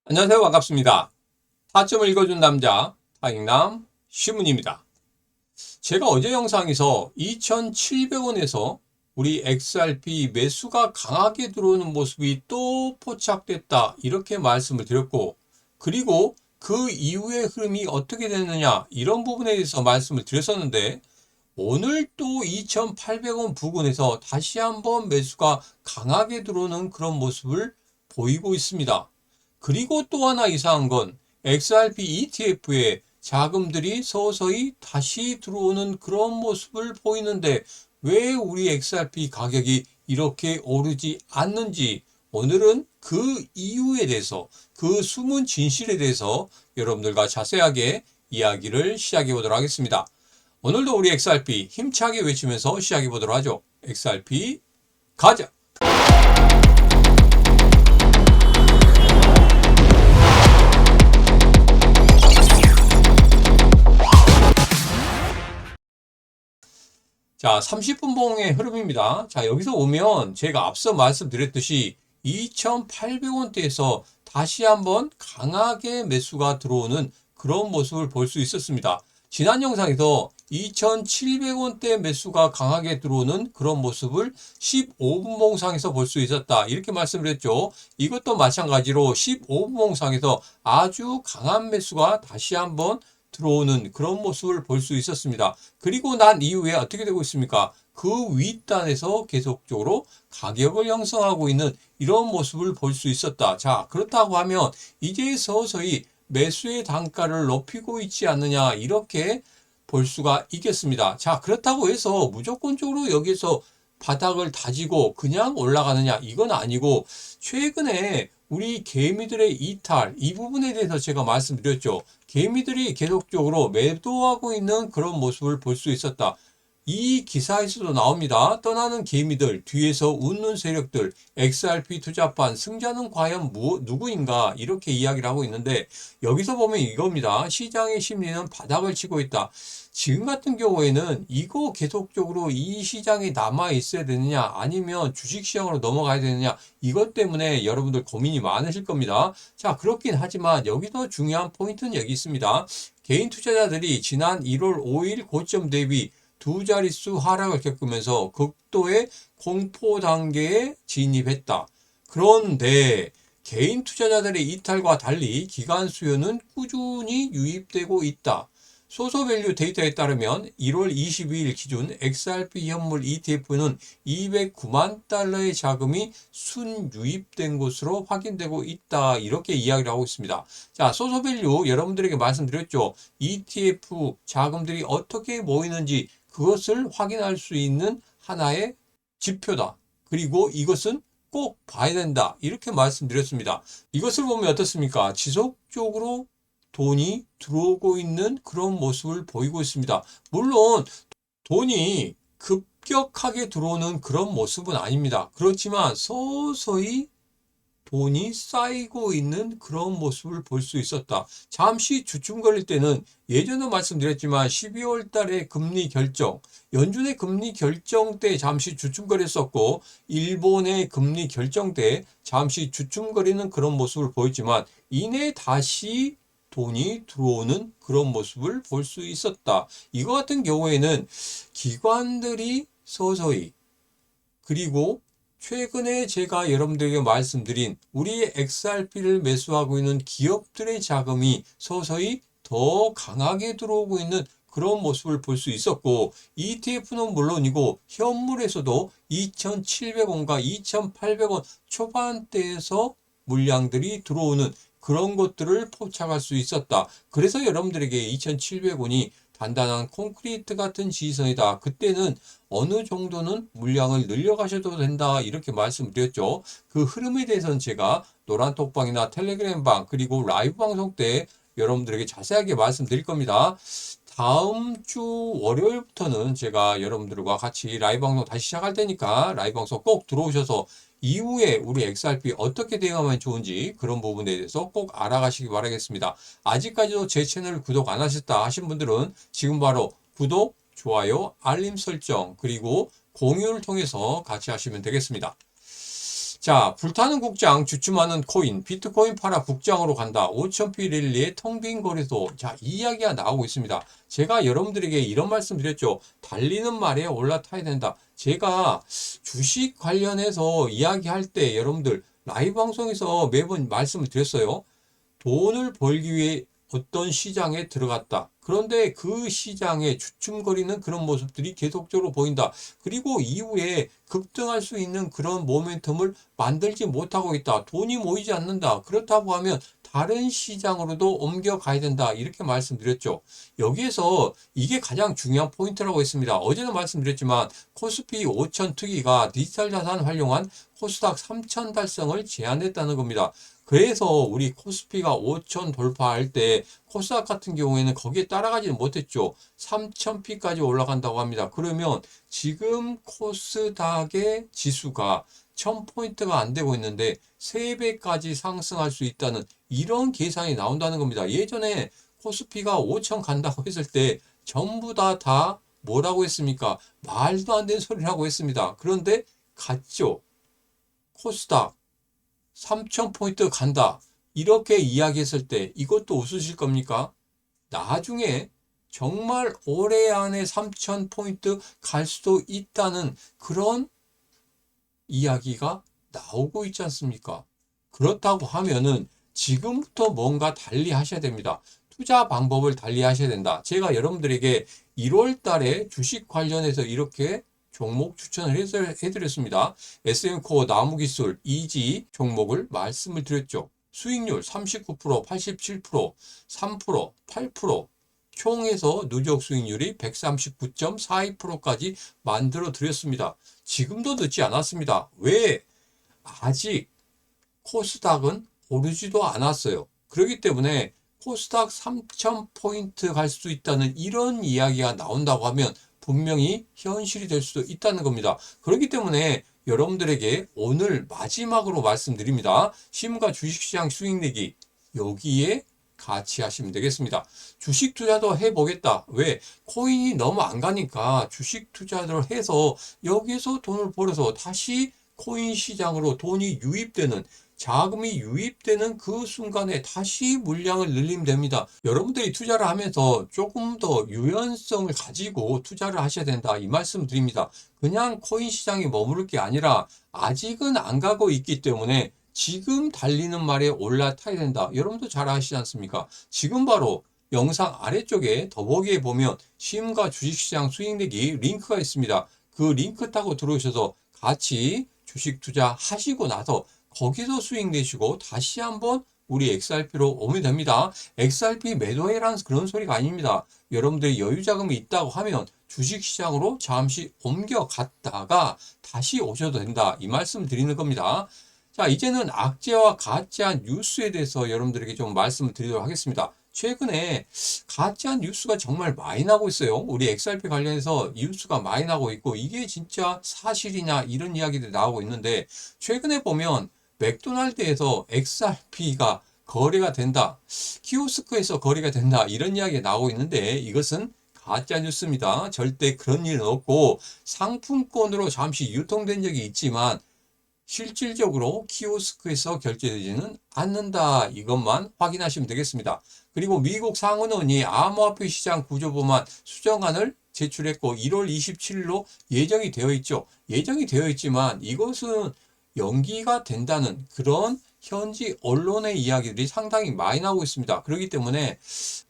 안녕하세요. 반갑습니다. 타점을 읽어준 남자 타익남 시문입니다. 제가 어제 영상에서 2,700원에서 우리 XRP 매수가 강하게 들어오는 모습이 또 포착됐다 이렇게 말씀을 드렸고, 그리고 그 이후의 흐름이 어떻게 됐느냐 이런 부분에 대해서 말씀을 드렸었는데, 오늘 또 2,800원 부근에서 다시 한번 매수가 강하게 들어오는 그런 모습을 보이고 있습니다. 그리고 또 하나 이상한 건 XRP ETF에 자금들이 서서히 다시 들어오는 그런 모습을 보이는데, 왜 우리 XRP 가격이 이렇게 오르지 않는지, 오늘은 그 이유에 대해서, 그 숨은 진실에 대해서 여러분들과 자세하게 이야기를 시작해 보도록 하겠습니다. 오늘도 우리 XRP 힘차게 외치면서 시작해 보도록 하죠. XRP 가자! 자, 30분 봉의 흐름입니다. 자, 여기서 오면 제가 앞서 말씀드렸듯이 2,800원대에서 다시 한번 강하게 매수가 들어오는 그런 모습을 볼 수 있었습니다. 지난 영상에서 2,700원대 매수가 강하게 들어오는 그런 모습을 15분 봉상에서 볼 수 있었다. 이렇게 말씀드렸죠. 이것도 마찬가지로 15분 봉상에서 아주 강한 매수가 다시 한번 들어오는 그런 모습을 볼 수 있었습니다. 그리고 난 이후에 어떻게 되고 있습니까? 그 윗단에서 계속적으로 가격을 형성하고 있는 이런 모습을 볼 수 있었다. 자, 그렇다고 하면 이제 서서히 매수의 단가를 높이고 있지 않느냐 이렇게 볼 수가 있겠습니다. 자, 그렇다고 해서 무조건적으로 여기서 바닥을 다지고 그냥 올라가느냐 이건 아니고, 최근에 우리 개미들의 이탈 이 부분에 대해서 제가 말씀드렸죠. 개미들이 계속적으로 매도하고 있는 그런 모습을 볼 수 있었다. 이 기사에서도 나옵니다. 떠나는 개미들, 뒤에서 웃는 세력들, XRP 투자판, 승자는 과연 누구인가 이렇게 이야기를 하고 있는데, 여기서 보면 이겁니다. 시장의 심리는 바닥을 치고 있다. 지금 같은 경우에는 이거 계속적으로 이 시장에 남아 있어야 되느냐 아니면 주식시장으로 넘어가야 되느냐, 이것 때문에 여러분들 고민이 많으실 겁니다. 자, 그렇긴 하지만 여기서 중요한 포인트는 여기 있습니다. 개인 투자자들이 지난 1월 5일 고점 대비 두 자릿수 하락을 겪으면서 극도의 공포 단계에 진입했다. 그런데 개인 투자자들의 이탈과 달리 기관 수요는 꾸준히 유입되고 있다. 소소밸류 데이터에 따르면 1월 22일 기준 XRP 현물 ETF는 209만 달러의 자금이 순유입된 것으로 확인되고 있다. 이렇게 이야기를 하고 있습니다. 자, 소소밸류 여러분들에게 말씀드렸죠. ETF 자금들이 어떻게 모이는지 그것을 확인할 수 있는 하나의 지표다. 그리고 이것은 꼭 봐야 된다. 이렇게 말씀드렸습니다. 이것을 보면 어떻습니까? 지속적으로 돈이 들어오고 있는 그런 모습을 보이고 있습니다. 물론 돈이 급격하게 들어오는 그런 모습은 아닙니다. 그렇지만 서서히 돈이 쌓이고 있는 그런 모습을 볼 수 있었다. 잠시 주춤 걸릴 때는 예전에 말씀드렸지만 12월 달에 금리 결정, 연준의 금리 결정 때 잠시 주춤거렸었고, 일본의 금리 결정 때 잠시 주춤거리는 그런 모습을 보였지만 이내 다시 돈이 들어오는 그런 모습을 볼 수 있었다. 이거 같은 경우에는 기관들이 서서히, 그리고 최근에 제가 여러분들에게 말씀드린 우리 XRP를 매수하고 있는 기업들의 자금이 서서히 더 강하게 들어오고 있는 그런 모습을 볼 수 있었고, ETF는 물론이고 현물에서도 2,700원과 2,800원 초반대에서 물량들이 들어오는 그런 것들을 포착할 수 있었다. 그래서 여러분들에게 2,700원이 단단한 콘크리트 같은 지지선이다. 그때는 어느 정도는 물량을 늘려가셔도 된다. 이렇게 말씀드렸죠. 그 흐름에 대해서는 제가 노란톡방이나 텔레그램방 그리고 라이브 방송 때 여러분들에게 자세하게 말씀드릴 겁니다. 다음 주 월요일부터는 제가 여러분들과 같이 라이브 방송 다시 시작할 테니까 라이브 방송 꼭 들어오셔서 이후에 우리 XRP 어떻게 대응하면 좋은지 그런 부분에 대해서 꼭 알아가시기 바라겠습니다. 아직까지도 제 채널 구독 안 하셨다 하신 분들은 지금 바로 구독, 좋아요, 알림 설정 그리고 공유를 통해서 같이 하시면 되겠습니다. 자, 불타는 국장 주춤하는 코인, 비트코인 팔아 국장으로 간다. 5000p 랠리의 텅 빈 거래소. 자, 이 이야기가 나오고 있습니다. 제가 여러분들에게 이런 말씀 드렸죠. 달리는 말에 올라타야 된다. 제가 주식 관련해서 이야기할 때 여러분들 라이브 방송에서 매번 말씀을 드렸어요. 돈을 벌기 위해 어떤 시장에 들어갔다. 그런데 그 시장에 주춤거리는 그런 모습들이 계속적으로 보인다. 그리고 이후에 급등할 수 있는 그런 모멘텀을 만들지 못하고 있다. 돈이 모이지 않는다. 그렇다고 하면 다른 시장으로도 옮겨가야 된다. 이렇게 말씀드렸죠. 여기에서 이게 가장 중요한 포인트라고 했습니다. 어제는 말씀드렸지만 코스피 5000 특위가 디지털 자산 활용한 코스닥 3000 달성을 제안했다는 겁니다. 그래서 우리 코스피가 5000 돌파할 때 코스닥 같은 경우에는 거기에 따라가지는 못했죠. 3000P까지 올라간다고 합니다. 그러면 지금 코스닥의 지수가 1000포인트가 안 되고 있는데 3배까지 상승할 수 있다는 이런 계산이 나온다는 겁니다. 예전에 코스피가 5000 간다고 했을 때 전부 다 뭐라고 했습니까? 말도 안 되는 소리라고 했습니다. 그런데 갔죠. 코스닥 3000포인트 간다. 이렇게 이야기했을 때 이것도 웃으실 겁니까? 나중에 정말 올해 안에 3000포인트 갈 수도 있다는 그런 이야기가 나오고 있지 않습니까? 그렇다고 하면은 지금부터 뭔가 달리 하셔야 됩니다. 투자 방법을 달리 하셔야 된다. 제가 여러분들에게 1월 달에 주식 관련해서 이렇게 종목 추천을 해드렸습니다. SM코어 나무기술 EG 종목을 말씀을 드렸죠. 수익률 39%, 87%, 3%, 8%, 총해서 누적 수익률이 139.42%까지 만들어 드렸습니다. 지금도 늦지 않았습니다. 왜? 아직 코스닥은 오르지도 않았어요. 그렇기 때문에 코스닥 3000포인트 갈 수 있다는 이런 이야기가 나온다고 하면 분명히 현실이 될 수도 있다는 겁니다. 그렇기 때문에 여러분들에게 오늘 마지막으로 말씀드립니다. 시음과 주식시장 수익내기 여기에 같이 하시면 되겠습니다. 주식 투자도 해보겠다. 왜? 코인이 너무 안 가니까 주식 투자를 해서 여기서 돈을 벌어서 다시 코인 시장으로 돈이 유입되는 자금이 유입되는 그 순간에 다시 물량을 늘리면 됩니다. 여러분들이 투자를 하면서 조금 더 유연성을 가지고 투자를 하셔야 된다. 이 말씀 드립니다. 그냥 코인 시장에 머무를 게 아니라 아직은 안 가고 있기 때문에 지금 달리는 말에 올라타야 된다. 여러분도 잘 아시지 않습니까? 지금 바로 영상 아래쪽에 더보기에 보면 시음과 주식시장 수익내기 링크가 있습니다. 그 링크 타고 들어오셔서 같이 주식 투자 하시고 나서 거기서 수익 내시고 다시 한번 우리 XRP로 오면 됩니다. XRP 매도해라는 그런 소리가 아닙니다. 여러분들이 여유 자금이 있다고 하면 주식시장으로 잠시 옮겨갔다가 다시 오셔도 된다. 이 말씀 드리는 겁니다. 자, 이제는 악재와 가짜 뉴스에 대해서 여러분들에게 좀 말씀을 드리도록 하겠습니다. 최근에 가짜 뉴스가 정말 많이 나고 있어요. 우리 XRP 관련해서 뉴스가 많이 나고 있고 이게 진짜 사실이냐 이런 이야기들이 나오고 있는데 최근에 보면 맥도날드에서 XRP가 거래가 된다. 키오스크에서 거래가 된다. 이런 이야기가 나오고 있는데 이것은 가짜 뉴스입니다. 절대 그런 일은 없고 상품권으로 잠시 유통된 적이 있지만 실질적으로 키오스크에서 결제되지는 않는다. 이것만 확인하시면 되겠습니다. 그리고 미국 상원의원이 암호화폐 시장 구조법안 수정안을 제출했고 1월 27일로 예정이 되어 있죠. 예정이 되어 있지만 이것은 연기가 된다는 그런 현지 언론의 이야기들이 상당히 많이 나오고 있습니다. 그렇기 때문에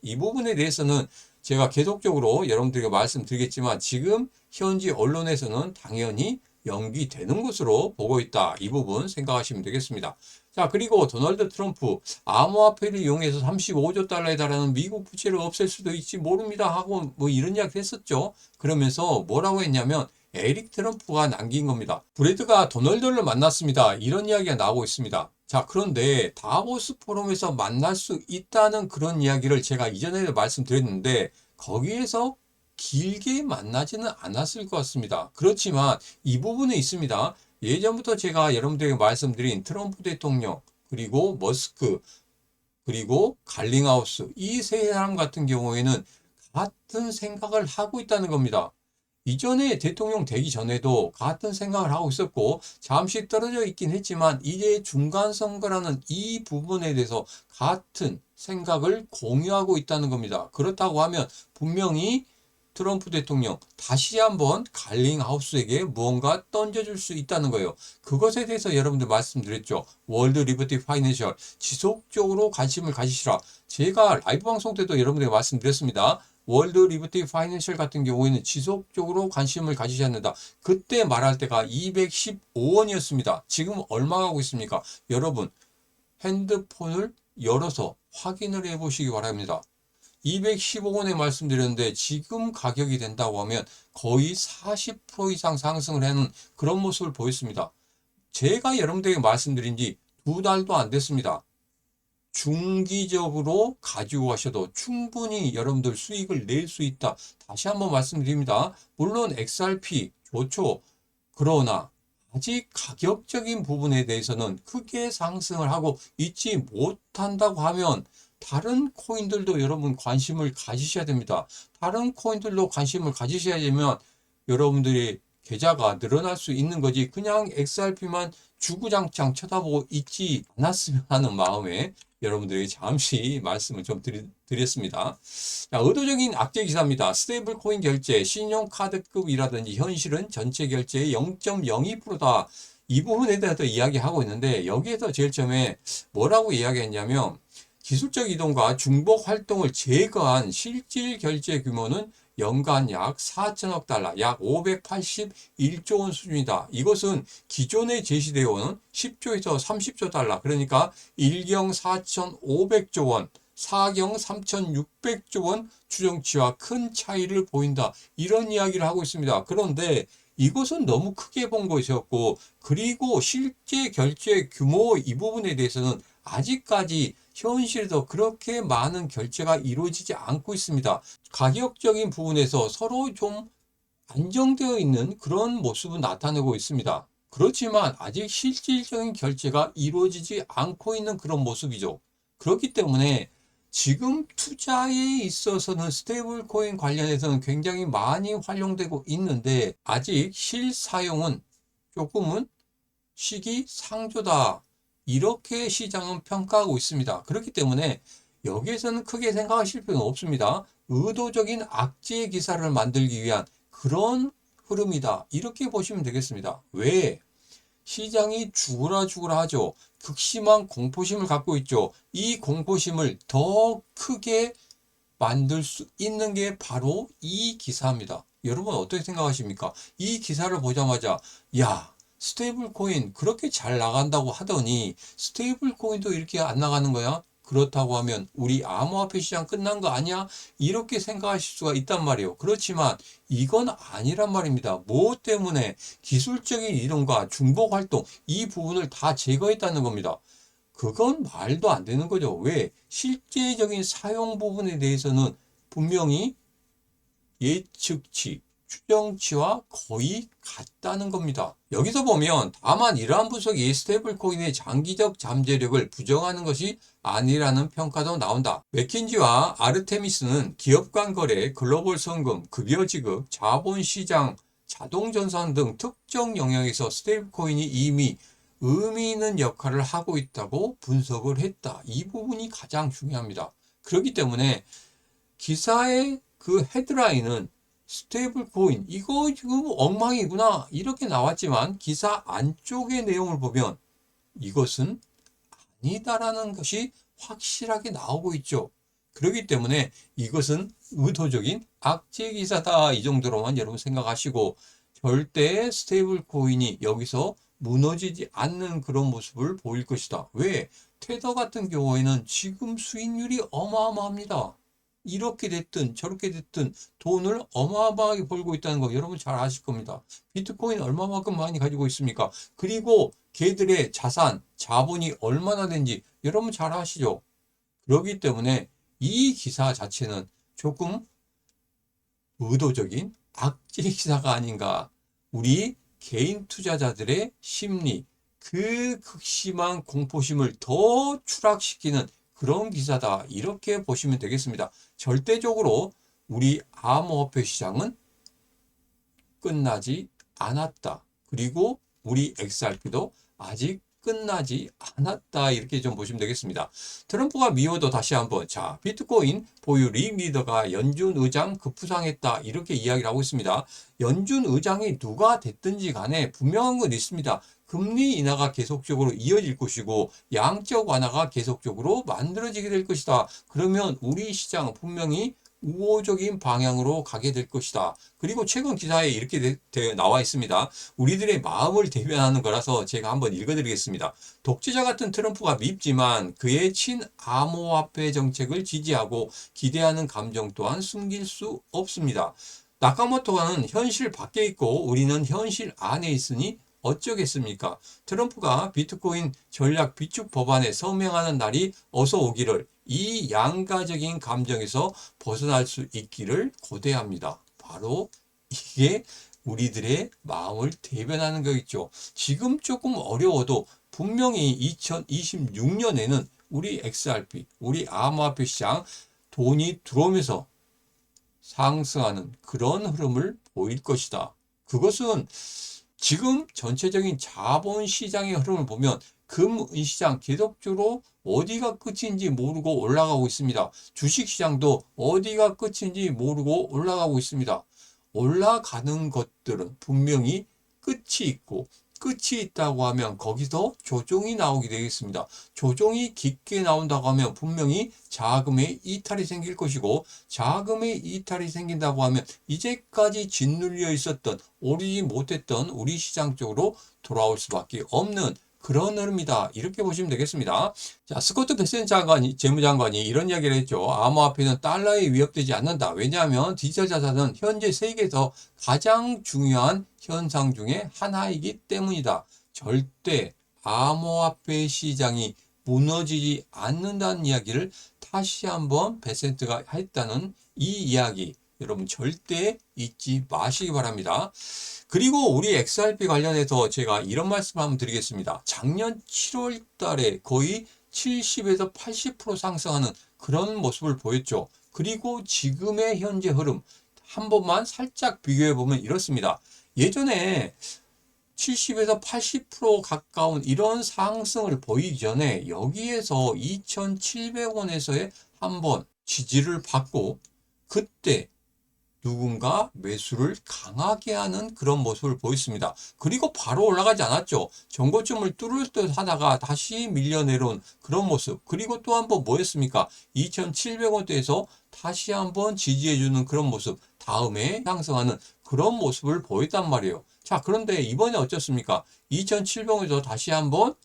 이 부분에 대해서는 제가 계속적으로 여러분들에게 말씀드리겠지만 지금 현지 언론에서는 당연히 연기되는 것으로 보고 있다. 이 부분 생각하시면 되겠습니다. 자, 그리고 도널드 트럼프 암호화폐를 이용해서 35조 달러에 달하는 미국 부채를 없앨 수도 있지 모릅니다 하고 뭐 이런 이야기 했었죠. 그러면서 뭐라고 했냐면 에릭 트럼프가 남긴 겁니다. 브래드가 도널드를 만났습니다. 이런 이야기가 나오고 있습니다. 자, 그런데 다보스 포럼에서 만날 수 있다는 그런 이야기를 제가 이전에도 말씀드렸는데 거기에서 길게 만나지는 않았을 것 같습니다. 그렇지만 이 부분에 있습니다. 예전부터 제가 여러분들에게 말씀드린 트럼프 대통령 그리고 머스크 그리고 갈링하우스 이 세 사람 같은 경우에는 같은 생각을 하고 있다는 겁니다. 이전에 대통령 되기 전에도 같은 생각을 하고 있었고 잠시 떨어져 있긴 했지만 이제 중간선거라는 이 부분에 대해서 같은 생각을 공유하고 있다는 겁니다. 그렇다고 하면 분명히 트럼프 대통령 다시 한번 갈링하우스에게 무언가 던져줄 수 있다는 거예요. 그것에 대해서 여러분들 말씀드렸죠. 월드 리버티 파이낸셜 지속적으로 관심을 가지시라. 제가 라이브 방송 때도 여러분들에게 말씀드렸습니다. 월드 리버티 파이낸셜 같은 경우에는 지속적으로 관심을 가지셔야 한다. 그때 말할 때가 215원이었습니다. 지금 얼마 가고 있습니까? 여러분 핸드폰을 열어서 확인을 해 보시기 바랍니다. 215원에 말씀드렸는데 지금 가격이 된다고 하면 거의 40% 이상 상승을 하는 그런 모습을 보였습니다. 제가 여러분들에게 말씀드린 지 2달도 안 됐습니다. 중기적으로 가지고 가셔도 충분히 여러분들 수익을 낼 수 있다. 다시 한번 말씀드립니다. 물론 XRP 좋죠. 그러나 아직 가격적인 부분에 대해서는 크게 상승을 하고 있지 못한다고 하면 다른 코인들도 여러분 관심을 가지셔야 됩니다. 다른 코인들도 관심을 가지셔야 되면 여러분들의 계좌가 늘어날 수 있는 거지 그냥 XRP만 주구장창 쳐다보고 있지 않았으면 하는 마음에 여러분들에게 잠시 말씀을 좀 드렸습니다. 자, 의도적인 악재 기사입니다. 스테이블 코인 결제, 신용카드급이라든지 현실은 전체 결제의 0.02%다. 이 부분에 대해서 이야기하고 있는데 여기에서 제일 처음에 뭐라고 이야기했냐면 기술적 이동과 중복 활동을 제거한 실질 결제 규모는 연간 약 4천억 달러, 약 581조 원 수준이다. 이것은 기존에 제시되어 오는 10조에서 30조 달러, 그러니까 1경 4,500조 원, 4경 3,600조 원 추정치와 큰 차이를 보인다. 이런 이야기를 하고 있습니다. 그런데 이것은 너무 크게 본 것이었고, 그리고 실제 결제 규모 이 부분에 대해서는 아직까지 현실에도 그렇게 많은 결제가 이루어지지 않고 있습니다. 가격적인 부분에서 서로 좀 안정되어 있는 그런 모습은 나타내고 있습니다. 그렇지만 아직 실질적인 결제가 이루어지지 않고 있는 그런 모습이죠. 그렇기 때문에 지금 투자에 있어서는 스테이블 코인 관련해서는 굉장히 많이 활용되고 있는데 아직 실사용은 조금은 시기상조다. 이렇게 시장은 평가하고 있습니다. 그렇기 때문에 여기에서는 크게 생각하실 필요는 없습니다. 의도적인 악재 기사를 만들기 위한 그런 흐름이다. 이렇게 보시면 되겠습니다. 왜? 시장이 죽으라 하죠. 극심한 공포심을 갖고 있죠. 이 공포심을 더 크게 만들 수 있는 게 바로 이 기사입니다. 여러분 어떻게 생각하십니까? 이 기사를 보자마자 야, 스테이블 코인 그렇게 잘 나간다고 하더니 스테이블 코인도 이렇게 안 나가는 거야? 그렇다고 하면 우리 암호화폐 시장 끝난 거 아니야? 이렇게 생각하실 수가 있단 말이에요. 그렇지만 이건 아니란 말입니다. 뭐 때문에? 기술적인 이동과 중복 활동 이 부분을 다 제거했다는 겁니다. 그건 말도 안 되는 거죠. 왜? 실제적인 사용 부분에 대해서는 분명히 예측치, 추정치와 거의 같다는 겁니다. 여기서 보면 다만 이러한 분석이 스테이블 코인의 장기적 잠재력을 부정하는 것이 아니라는 평가도 나온다. 맥킨지와 아르테미스는 기업 간 거래, 글로벌 성금, 급여 지급, 자본시장, 자동전산 등 특정 영역에서 스테이블 코인이 이미 의미 있는 역할을 하고 있다고 분석을 했다. 이 부분이 가장 중요합니다. 그렇기 때문에 기사의 그 헤드라인은 스테이블 코인 이거 지금 엉망이구나 이렇게 나왔지만 기사 안쪽의 내용을 보면 이것은 아니다라는 것이 확실하게 나오고 있죠. 그렇기 때문에 이것은 의도적인 악재 기사다 이 정도로만 여러분 생각하시고 절대 스테이블 코인이 여기서 무너지지 않는 그런 모습을 보일 것이다. 왜? 테더 같은 경우에는 지금 수익률이 어마어마합니다. 이렇게 됐든 저렇게 됐든 돈을 어마어마하게 벌고 있다는 거 여러분 잘 아실 겁니다. 비트코인 얼마만큼 많이 가지고 있습니까? 그리고 걔들의 자산, 자본이 얼마나 된지 여러분 잘 아시죠? 그렇기 때문에 이 기사 자체는 조금 의도적인 악재 기사가 아닌가. 우리 개인 투자자들의 심리, 그 극심한 공포심을 더 추락시키는 그런 기사다. 이렇게 보시면 되겠습니다. 절대적으로 우리 암호화폐 시장은 끝나지 않았다. 그리고 우리 XRP도 아직 끝나지 않았다. 이렇게 좀 보시면 되겠습니다. 트럼프가 미워도 다시 한번 자 비트코인 보유 링리더가 연준 의장 급부상했다. 이렇게 이야기를 하고 있습니다. 연준 의장이 누가 됐든지 간에 분명한 건 있습니다. 금리 인하가 계속적으로 이어질 것이고 양적 완화가 계속적으로 만들어지게 될 것이다. 그러면 우리 시장은 분명히 우호적인 방향으로 가게 될 것이다. 그리고 최근 기사에 이렇게 나와 있습니다. 우리들의 마음을 대변하는 거라서 제가 한번 읽어드리겠습니다. 독재자 같은 트럼프가 밉지만 그의 친암호화폐 정책을 지지하고 기대하는 감정 또한 숨길 수 없습니다. 나카모토가는 현실 밖에 있고 우리는 현실 안에 있으니 어쩌겠습니까? 트럼프가 비트코인 전략 비축 법안에 서명하는 날이 어서 오기를 이 양가적인 감정에서 벗어날 수 있기를 고대합니다. 바로 이게 우리들의 마음을 대변하는 거겠죠. 지금 조금 어려워도 분명히 2026년에는 우리 XRP, 우리 암호화폐 시장 돈이 들어오면서 상승하는 그런 흐름을 보일 것이다. 그것은 지금 전체적인 자본시장의 흐름을 보면 금시장 계속적으로 어디가 끝인지 모르고 올라가고 있습니다. 주식시장도 어디가 끝인지 모르고 올라가고 있습니다. 올라가는 것들은 분명히 끝이 있고 끝이 있다고 하면 거기서 조정이 나오게 되겠습니다. 조정이 깊게 나온다고 하면 분명히 자금의 이탈이 생길 것이고 자금의 이탈이 생긴다고 하면 이제까지 짓눌려 있었던 오르지 못했던 우리 시장 쪽으로 돌아올 수밖에 없는 그런 흐름이다. 이렇게 보시면 되겠습니다. 자, 스코트 베센 재무장관이 이런 이야기를 했죠. 암호화폐는 달러에 위협되지 않는다. 왜냐하면 디지털 자산은 현재 세계에서 가장 중요한 현상 중에 하나이기 때문이다. 절대 암호화폐 시장이 무너지지 않는다는 이야기를 다시 한번 베센트가 했다는 이 이야기 여러분 절대 잊지 마시기 바랍니다. 그리고 우리 XRP 관련해서 제가 이런 말씀 한번 드리겠습니다. 작년 7월 달에 거의 70에서 80% 상승하는 그런 모습을 보였죠. 그리고 지금의 현재 흐름 한 번만 살짝 비교해 보면 이렇습니다. 예전에 70에서 80% 가까운 이런 상승을 보이기 전에 여기에서 2,700원에서의 한번 지지를 받고 그때 누군가 매수를 강하게 하는 그런 모습을 보였습니다. 그리고 바로 올라가지 않았죠. 전고점을 뚫을 듯 하다가 다시 밀려 내려온 그런 모습. 그리고 또 한번 뭐였습니까? 2,700원대에서 다시 한번 지지해주는 그런 모습. 다음에 상승하는 그런 모습을 보였단 말이에요. 자, 그런데 이번에 어쩌습니까? 2,700원에서 다시 한번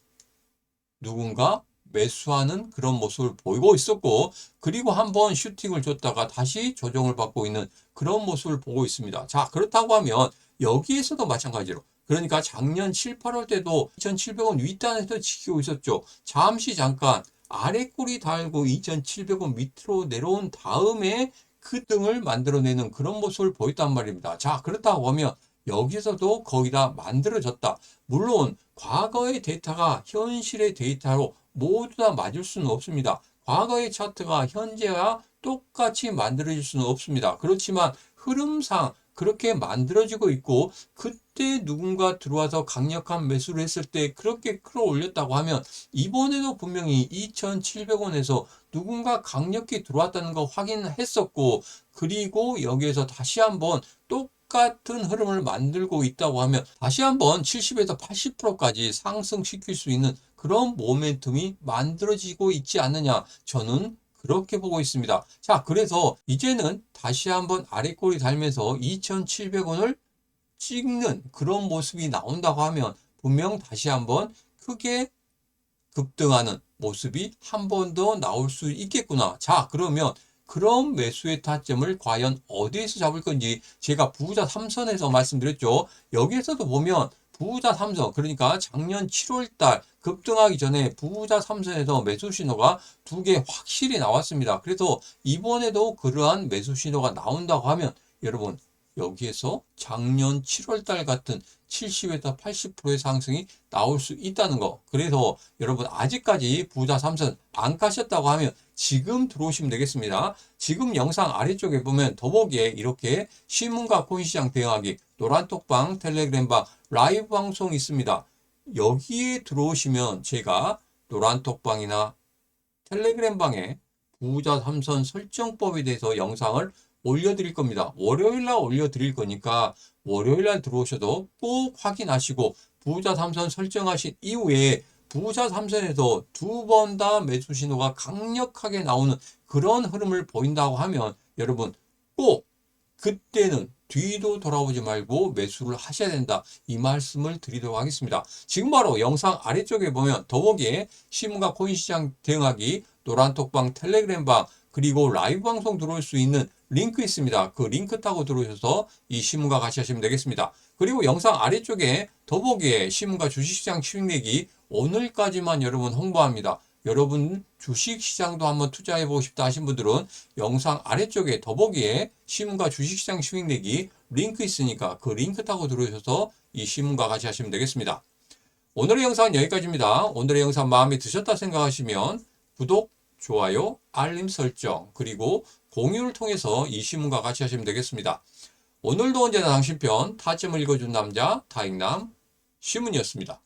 누군가 매수하는 그런 모습을 보이고 있었고 그리고 한번 슈팅을 줬다가 다시 조정을 받고 있는 그런 모습을 보고 있습니다. 자, 그렇다고 하면 여기에서도 마찬가지로 그러니까 작년 7, 8월 때도 2,700원 윗단에서 지키고 있었죠. 잠시 잠깐 아래 꼬리 달고 2,700원 밑으로 내려온 다음에 그 등을 만들어내는 그런 모습을 보였단 말입니다. 자, 그렇다고 하면 여기서도 거의 다 만들어졌다. 물론 과거의 데이터가 현실의 데이터로 모두 다 맞을 수는 없습니다. 과거의 차트가 현재와 똑같이 만들어질 수는 없습니다. 그렇지만 흐름상 그렇게 만들어지고 있고 그때 누군가 들어와서 강력한 매수를 했을 때 그렇게 끌어올렸다고 하면 이번에도 분명히 2,700원에서 누군가 강력히 들어왔다는 거 확인했었고 그리고 여기에서 다시 한번 똑같은 흐름을 만들고 있다고 하면 다시 한번 70에서 80%까지 상승시킬 수 있는 그런 모멘텀이 만들어지고 있지 않느냐 저는 그렇게 보고 있습니다. 자, 그래서 이제는 다시 한번 아래 꼬리 달면서 2,700원을 찍는 그런 모습이 나온다고 하면 분명 다시 한번 크게 급등하는 모습이 한 번 더 나올 수 있겠구나. 자, 그러면 그런 매수의 타점을 과연 어디에서 잡을 건지 제가 부자 3선에서 말씀드렸죠. 여기에서도 보면 부자 3선 그러니까 작년 7월 달 급등하기 전에 부자 3선에서 매수 신호가 두 개 확실히 나왔습니다. 그래서 이번에도 그러한 매수 신호가 나온다고 하면 여러분 여기에서 작년 7월 달 같은 70에서 80%의 상승이 나올 수 있다는 거. 그래서 여러분 아직까지 부자 3선 안 가셨다고 하면 지금 들어오시면 되겠습니다. 지금 영상 아래쪽에 보면 더보기에 이렇게 신문과 코인시장 대응하기 노란톡방, 텔레그램방, 라이브 방송 있습니다. 여기에 들어오시면 제가 노란톡방이나 텔레그램방에 부자 삼선 설정법에 대해서 영상을 올려드릴 겁니다. 월요일날 올려드릴 거니까 월요일날 들어오셔도 꼭 확인하시고 부자 삼선 설정하신 이후에 부자 삼선에서 두 번 다 매수 신호가 강력하게 나오는 그런 흐름을 보인다고 하면 여러분 꼭 그때는 뒤도 돌아보지 말고 매수를 하셔야 된다. 이 말씀을 드리도록 하겠습니다. 지금 바로 영상 아래쪽에 보면 더보기에 신문과 코인시장 대응하기, 노란톡방, 텔레그램방, 그리고 라이브 방송 들어올 수 있는 링크 있습니다. 그 링크 타고 들어오셔서 이 신문과 같이 하시면 되겠습니다. 그리고 영상 아래쪽에 더보기에 신문과 주식시장 수익내기 오늘까지만 여러분 홍보합니다. 여러분 주식시장도 한번 투자해보고 싶다 하신 분들은 영상 아래쪽에 더보기에 신문과 주식시장 수익내기 링크 있으니까 그 링크 타고 들어오셔서 이 신문과 같이 하시면 되겠습니다. 오늘의 영상은 여기까지입니다. 오늘의 영상 마음에 드셨다 생각하시면 구독, 좋아요, 알림 설정, 그리고 공유를 통해서 이 신문과 같이 하시면 되겠습니다. 오늘도 언제나 당신 편 타점을 읽어준 남자 타익남 신문이었습니다.